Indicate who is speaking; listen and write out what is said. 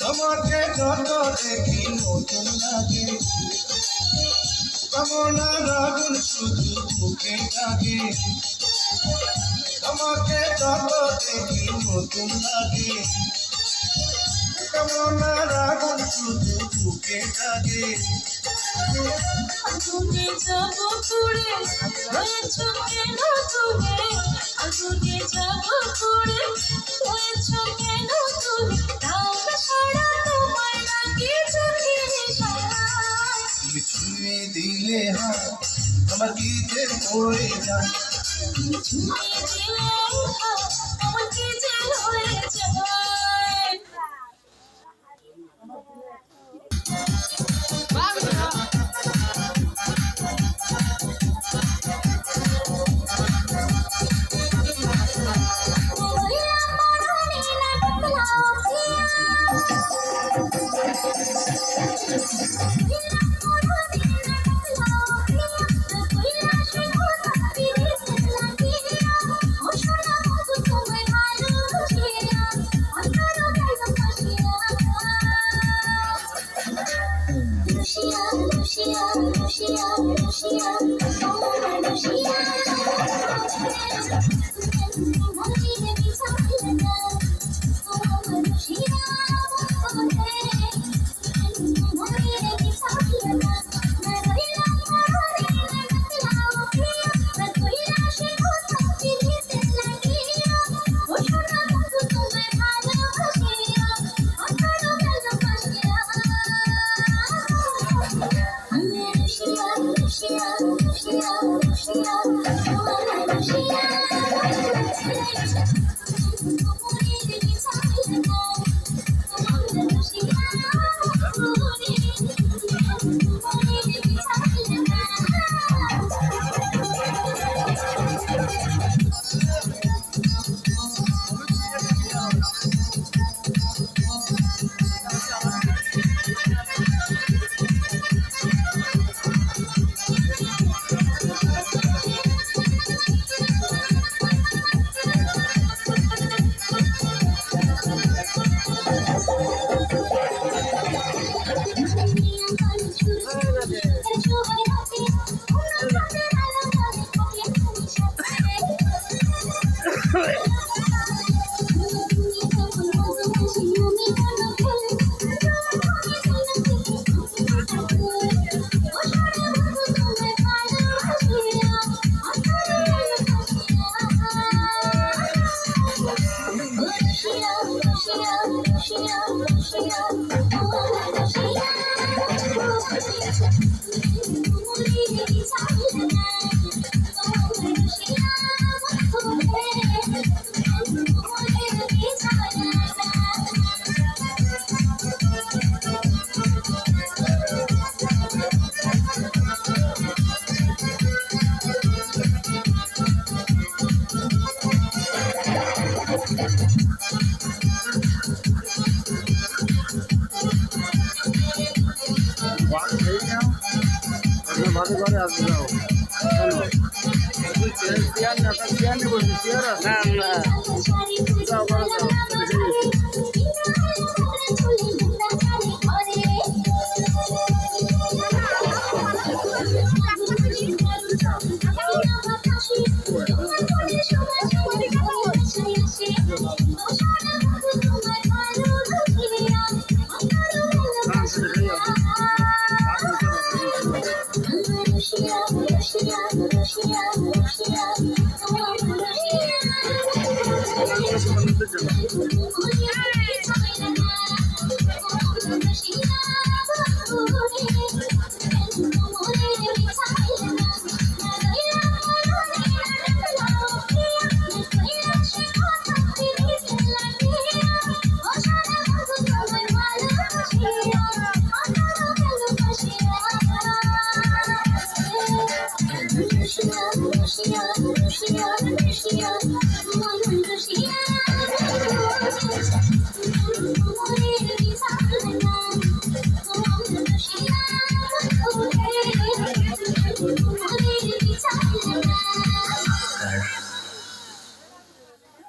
Speaker 1: তোমাকে যত দেখি নতুন লাগে, কামনার আগুন শুধু বুকে লাগে। তোমাকে যত দেখি নতুন লাগে, কামনার আগুন শুধু বুকে লাগে।
Speaker 2: আগুনে যাব পুড়ে হয়েছ কেন তুমি, আগুনে যাব পুড়ে হয়েছ কেন তুমি, তাও সারা তোমার নাকি চোখের সারায়।
Speaker 1: তুমি ছুঁয়ে দিলে হাত আমার কি যে পড়ে যায়,
Speaker 2: তুমি ছুঁয়ে দিলে হাত আমার কি যে হয়ে যায়।
Speaker 3: মাঝে ঘরে আসবে যাও চেয়ার না চেয়ার নেব চেয়ার না না যাও ঘরে যাও
Speaker 2: বসিয়া